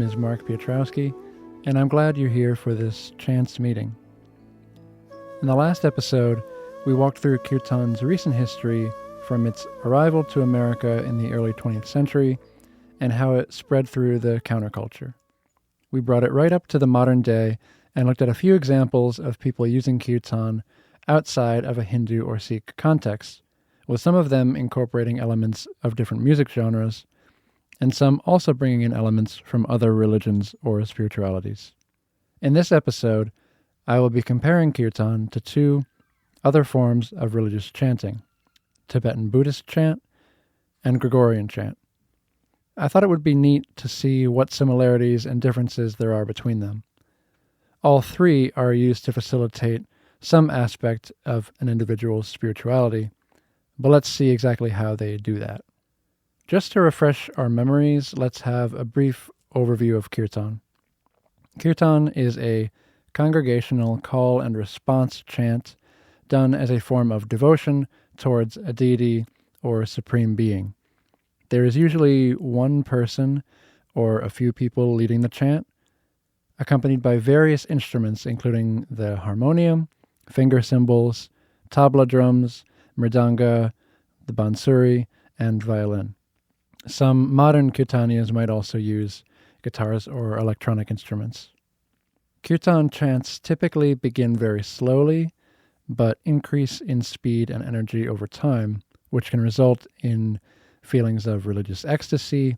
is Mark Piotrowski, and I'm glad you're here for this chance meeting. In the last episode, we walked through Kirtan's recent history from its arrival to America in the early 20th century and how it spread through the counterculture. We brought it right up to the modern day and looked at a few examples of people using Kirtan outside of a Hindu or Sikh context, with some of them incorporating elements of different music genres, and some also bringing in elements from other religions or spiritualities. In this episode, I will be comparing Kirtan to two other forms of religious chanting, Tibetan Buddhist chant and Gregorian chant. I thought it would be neat to see what similarities and differences there are between them. All three are used to facilitate some aspect of an individual's spirituality, but let's see exactly how they do that. Just to refresh our memories, let's have a brief overview of Kirtan. Kirtan is a congregational call and response chant done as a form of devotion towards a deity or supreme being. There is usually one person or a few people leading the chant, accompanied by various instruments including the harmonium, finger cymbals, tabla drums, mridanga, the bansuri, and violin. Some modern kirtanias might also use guitars or electronic instruments. Kirtan chants typically begin very slowly, but increase in speed and energy over time, which can result in feelings of religious ecstasy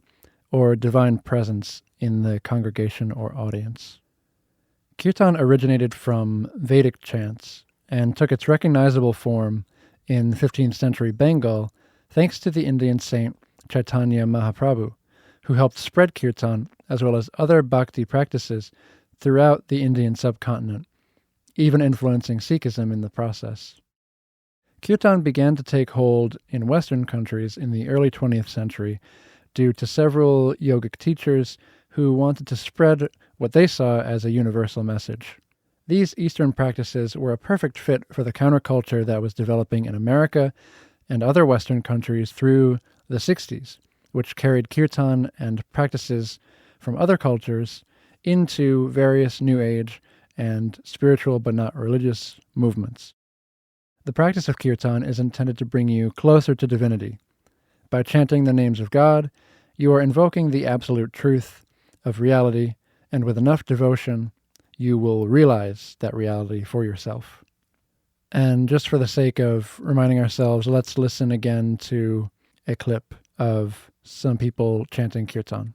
or divine presence in the congregation or audience. Kirtan originated from Vedic chants and took its recognizable form in 15th century Bengal thanks to the Indian saint Chaitanya Mahaprabhu, who helped spread Kirtan as well as other bhakti practices throughout the Indian subcontinent, even influencing Sikhism in the process. Kirtan began to take hold in Western countries in the early 20th century due to several yogic teachers who wanted to spread what they saw as a universal message. These Eastern practices were a perfect fit for the counterculture that was developing in America and other Western countries through the 60s, which carried Kirtan and practices from other cultures into various New Age and spiritual but not religious movements. The practice of Kirtan is intended to bring you closer to divinity. By chanting the names of God, you are invoking the absolute truth of reality, and with enough devotion, you will realize that reality for yourself. And just for the sake of reminding ourselves, let's listen again to a clip of some people chanting Kirtan.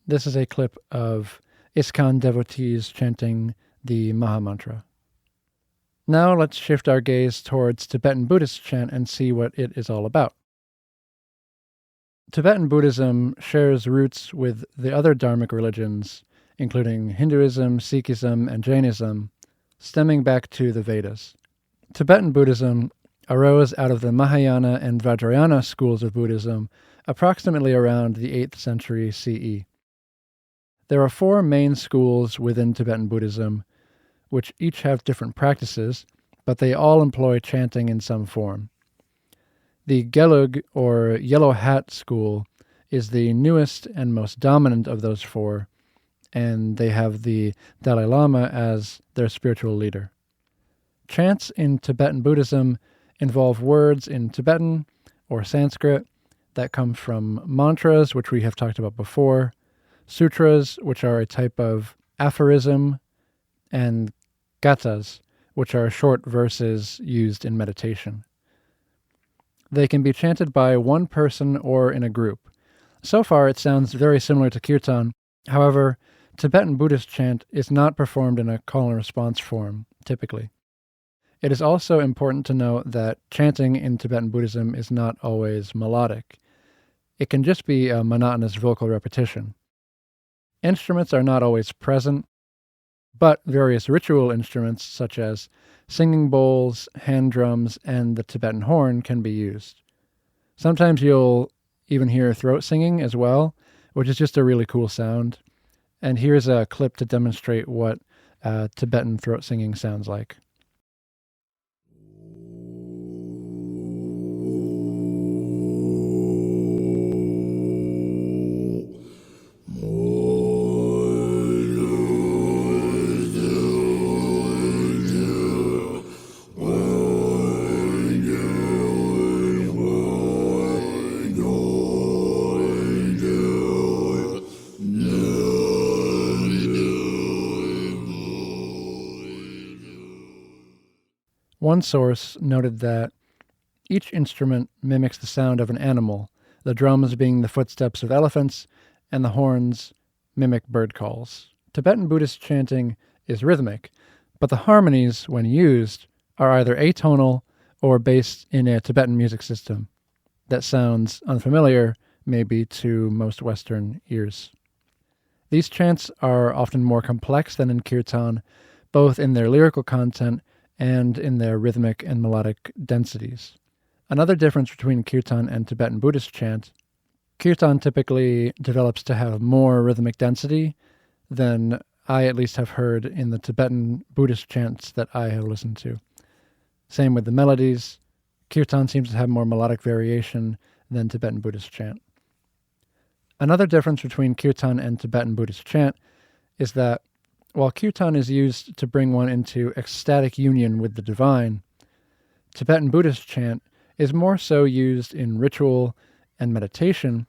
This is a clip of ISKCON devotees chanting the Maha Mantra. Now let's shift our gaze towards Tibetan Buddhist chant and see what it is all about. Tibetan Buddhism shares roots with the other Dharmic religions, including Hinduism, Sikhism, and Jainism, stemming back to the Vedas. Tibetan Buddhism arose out of the Mahayana and Vajrayana schools of Buddhism approximately around the 8th century CE. There are four main schools within Tibetan Buddhism, which each have different practices, but they all employ chanting in some form. The Gelug, or Yellow Hat school, is the newest and most dominant of those four, and they have the Dalai Lama as their spiritual leader. Chants in Tibetan Buddhism involve words in Tibetan or Sanskrit that come from mantras, which we have talked about before, sutras, which are a type of aphorism, and gathas, which are short verses used in meditation. They can be chanted by one person or in a group. So far, it sounds very similar to Kirtan. However, Tibetan Buddhist chant is not performed in a call and response form, typically. It is also important to note that chanting in Tibetan Buddhism is not always melodic. It can just be a monotonous vocal repetition. Instruments are not always present, but various ritual instruments such as singing bowls, hand drums, and the Tibetan horn can be used. Sometimes you'll even hear throat singing as well, which is just a really cool sound. And here's a clip to demonstrate what Tibetan throat singing sounds like. One source noted that each instrument mimics the sound of an animal, the drums being the footsteps of elephants, and the horns mimic bird calls. Tibetan Buddhist chanting is rhythmic, but the harmonies, when used, are either atonal or based in a Tibetan music system that sounds unfamiliar, maybe, to most Western ears. These chants are often more complex than in Kirtan, both in their lyrical content and in their rhythmic and melodic densities. Another difference between Kirtan and Tibetan Buddhist chant, Kirtan typically develops to have more rhythmic density than I at least have heard in the Tibetan Buddhist chants that I have listened to. Same with the melodies. Kirtan seems to have more melodic variation than Tibetan Buddhist chant. Another difference between Kirtan and Tibetan Buddhist chant is that while Kirtan is used to bring one into ecstatic union with the divine, Tibetan Buddhist chant is more so used in ritual and meditation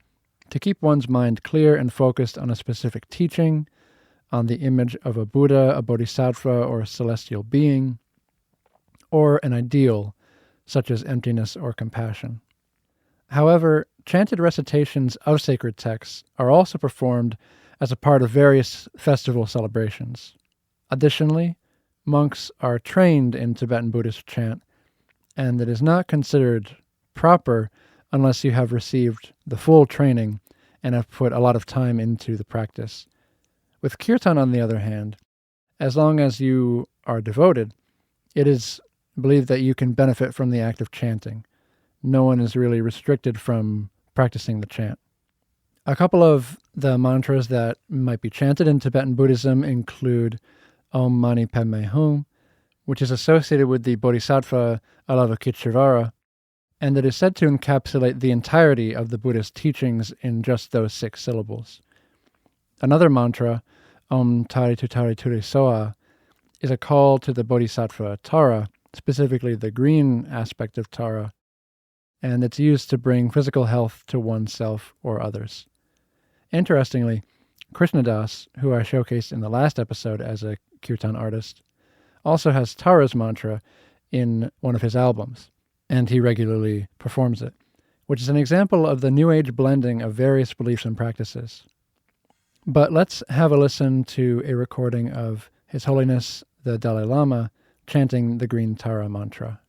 to keep one's mind clear and focused on a specific teaching, on the image of a Buddha, a bodhisattva, or a celestial being, or an ideal, such as emptiness or compassion. However, chanted recitations of sacred texts are also performed as a part of various festival celebrations. Additionally, monks are trained in Tibetan Buddhist chant, and it is not considered proper unless you have received the full training and have put a lot of time into the practice. With Kirtan, on the other hand, as long as you are devoted, it is believed that you can benefit from the act of chanting. No one is really restricted from practicing the chant. A couple of the mantras that might be chanted in Tibetan Buddhism include Om Mani Padme Hum, which is associated with the Bodhisattva Avalokiteshvara, and it is said to encapsulate the entirety of the Buddhist teachings in just those 6 syllables. Another mantra, Om Tari Tutari Turi Soa, is a call to the Bodhisattva Tara, specifically the green aspect of Tara, and it's used to bring physical health to oneself or others. Interestingly, Krishnadas, who I showcased in the last episode as a Kirtan artist, also has Tara's mantra in one of his albums, and he regularly performs it, which is an example of the New Age blending of various beliefs and practices. But let's have a listen to a recording of His Holiness the Dalai Lama chanting the Green Tara mantra.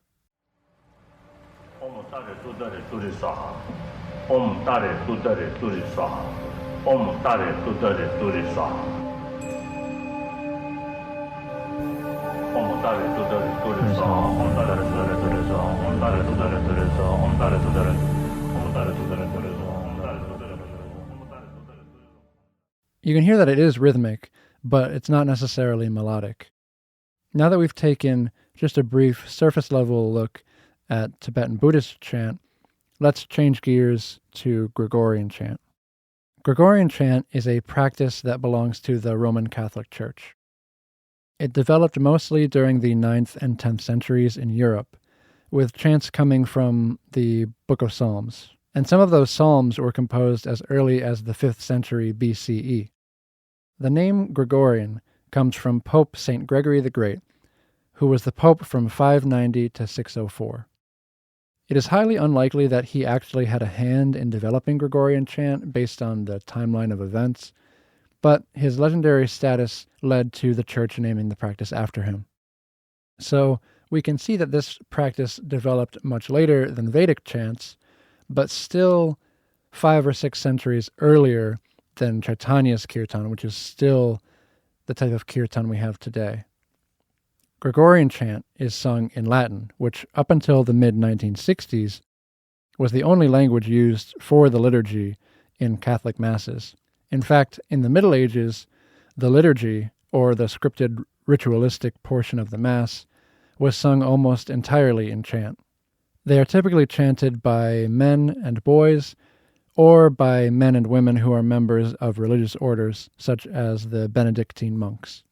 Om Tare Tudare Turi Saha. Om Tare Tudare Turi Saha. Om Tare Tudare Turi Saha. Om Tare Tudare Turi Saha. Om Tare Tudare Turi Saha. Om Tare Tudare Turi Saha. Om Tare Tudare Om Tare Tudare Turi Saha. Om Tare Tudare Om Tare Tudare. You can hear that it is rhythmic, but it's not necessarily melodic. Now that we've taken just a brief surface-level look at Tibetan Buddhist chant, let's change gears to Gregorian chant. Gregorian chant is a practice that belongs to the Roman Catholic Church. It developed mostly during the 9th and 10th centuries in Europe, with chants coming from the Book of Psalms, and some of those psalms were composed as early as the 5th century BCE. The name Gregorian comes from Pope St. Gregory the Great, who was the pope from 590 to 604. It is highly unlikely that he actually had a hand in developing Gregorian chant based on the timeline of events, but his legendary status led to the church naming the practice after him. So we can see that this practice developed much later than Vedic chants, but still 5 or 6 centuries earlier than Chaitanya's Kirtan, which is still the type of kirtan we have today. Gregorian chant is sung in Latin, which up until the mid-1960s was the only language used for the liturgy in Catholic masses. In fact, in the Middle Ages, the liturgy, or the scripted ritualistic portion of the Mass, was sung almost entirely in chant. They are typically chanted by men and boys, or by men and women who are members of religious orders, such as the Benedictine monks.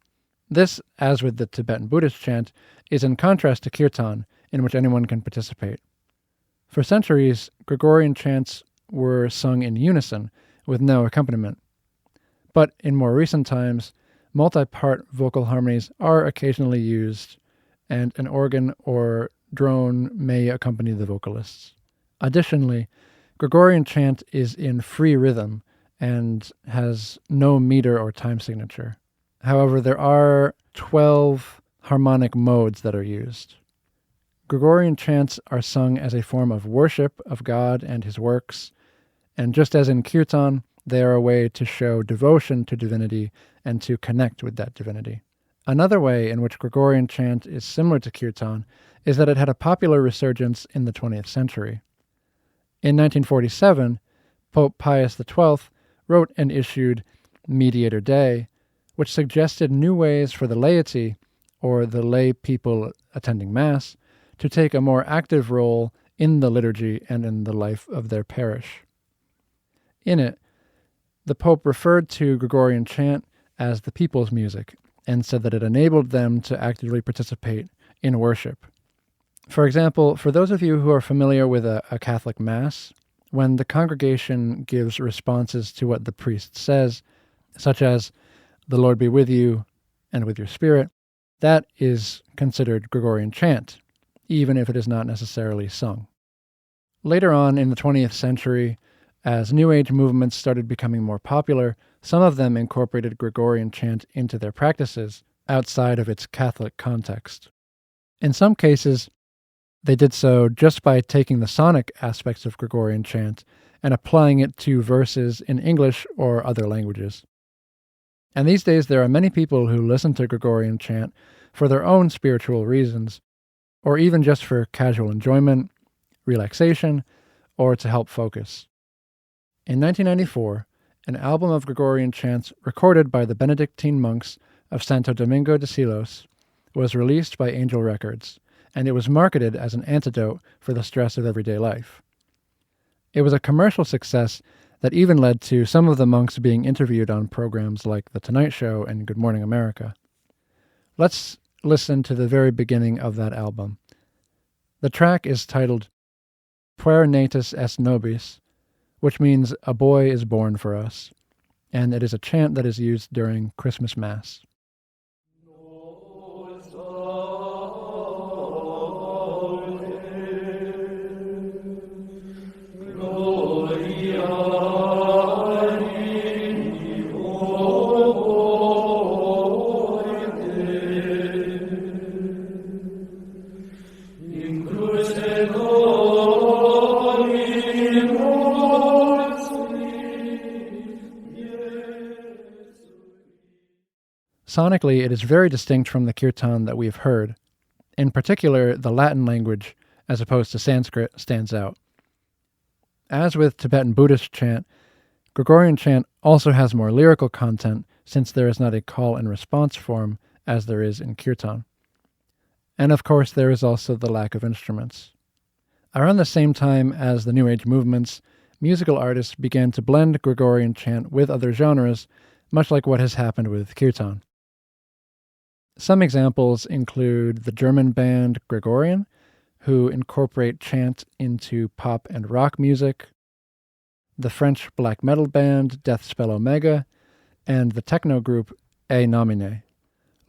This, as with the Tibetan Buddhist chant, is in contrast to kirtan, in which anyone can participate. For centuries, Gregorian chants were sung in unison, with no accompaniment. But in more recent times, multi-part vocal harmonies are occasionally used, and an organ or drone may accompany the vocalists. Additionally, Gregorian chant is in free rhythm and has no meter or time signature. However, there are 12 harmonic modes that are used. Gregorian chants are sung as a form of worship of God and his works, and just as in kirtan, they are a way to show devotion to divinity and to connect with that divinity. Another way in which Gregorian chant is similar to kirtan is that it had a popular resurgence in the 20th century. In 1947, Pope Pius XII wrote and issued Mediator Day, which suggested new ways for the laity, or the lay people attending Mass, to take a more active role in the liturgy and in the life of their parish. In it, the Pope referred to Gregorian chant as the people's music, and said that it enabled them to actively participate in worship. For example, for those of you who are familiar with a Catholic Mass, when the congregation gives responses to what the priest says, such as, "The Lord be with you, and with your spirit," that is considered Gregorian chant, even if it is not necessarily sung. Later on in the 20th century, as New Age movements started becoming more popular, some of them incorporated Gregorian chant into their practices outside of its Catholic context. In some cases, they did so just by taking the sonic aspects of Gregorian chant and applying it to verses in English or other languages. And these days there are many people who listen to Gregorian chant for their own spiritual reasons, or even just for casual enjoyment, relaxation, or to help focus. In 1994, an album of Gregorian chants recorded by the Benedictine monks of Santo Domingo de Silos was released by Angel Records, and it was marketed as an antidote for the stress of everyday life. It was a commercial success that even led to some of the monks being interviewed on programs like The Tonight Show and Good Morning America. Let's listen to the very beginning of that album. The track is titled Puer Natus est Nobis, which means a boy is born for us, and it is a chant that is used during Christmas Mass. Sonically, it is very distinct from the kirtan that we have heard. In particular, the Latin language, as opposed to Sanskrit, stands out. As with Tibetan Buddhist chant, Gregorian chant also has more lyrical content, since there is not a call and response form as there is in kirtan. And of course, there is also the lack of instruments. Around the same time as the New Age movements, musical artists began to blend Gregorian chant with other genres, much like what has happened with kirtan. Some examples include the German band Gregorian, who incorporate chant into pop and rock music, the French black metal band Death Spell Omega, and the techno group A Nomine.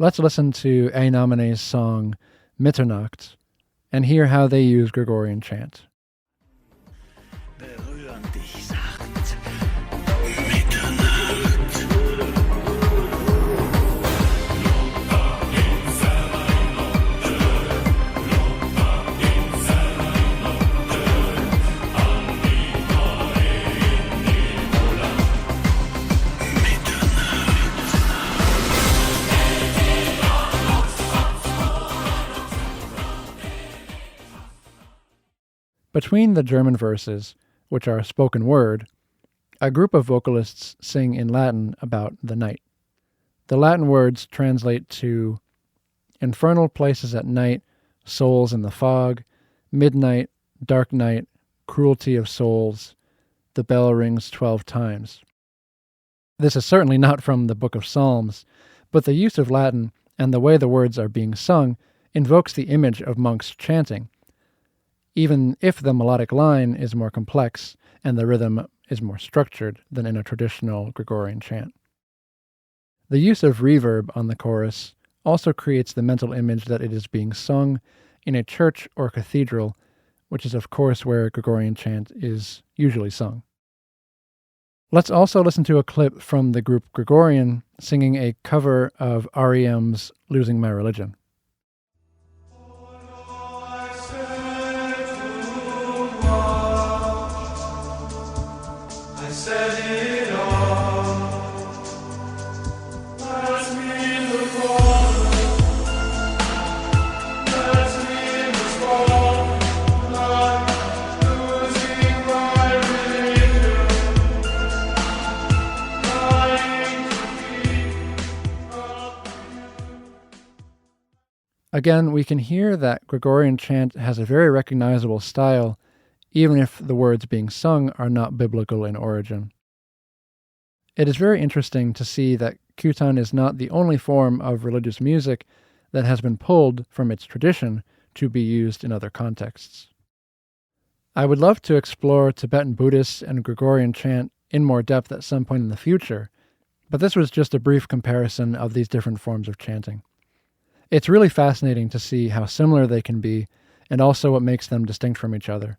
Let's listen to A Nomine's song Mitternacht and hear how they use Gregorian chant. Between the German verses, which are spoken word, a group of vocalists sing in Latin about the night. The Latin words translate to infernal places at night, souls in the fog, midnight, dark night, cruelty of souls, the bell rings 12 times. This is certainly not from the Book of Psalms, but the use of Latin and the way the words are being sung invokes the image of monks chanting, even if the melodic line is more complex and the rhythm is more structured than in a traditional Gregorian chant. The use of reverb on the chorus also creates the mental image that it is being sung in a church or cathedral, which is of course where Gregorian chant is usually sung. Let's also listen to a clip from the group Gregorian singing a cover of R.E.M's Losing My Religion. Again, we can hear that Gregorian chant has a very recognizable style, even if the words being sung are not biblical in origin. It is very interesting to see that Kirtan is not the only form of religious music that has been pulled from its tradition to be used in other contexts. I would love to explore Tibetan Buddhist and Gregorian chant in more depth at some point in the future, but this was just a brief comparison of these different forms of chanting. It's really fascinating to see how similar they can be, and also what makes them distinct from each other.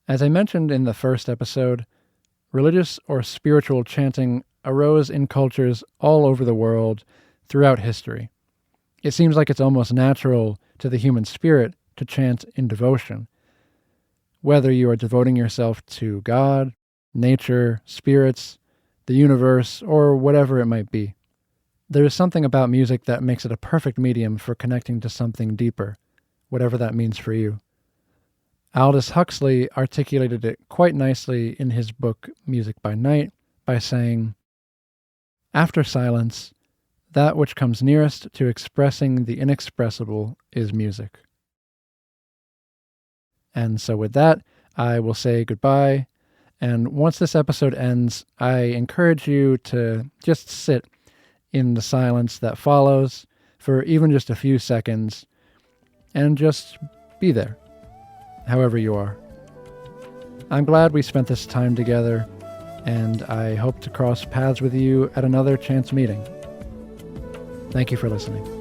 As I mentioned in the first episode, religious or spiritual chanting arose in cultures all over the world throughout history. It seems like it's almost natural to the human spirit to chant in devotion. Whether you are devoting yourself to God, nature, spirits, the universe, or whatever it might be. There is something about music that makes it a perfect medium for connecting to something deeper, whatever that means for you. Aldous Huxley articulated it quite nicely in his book Music by Night by saying, "After silence, that which comes nearest to expressing the inexpressible is music." And so with that, I will say goodbye, and once this episode ends, I encourage you to just sit in the silence that follows for even just a few seconds and just be there, however you are. I'm glad we spent this time together, and I hope to cross paths with you at another chance meeting. Thank you for listening.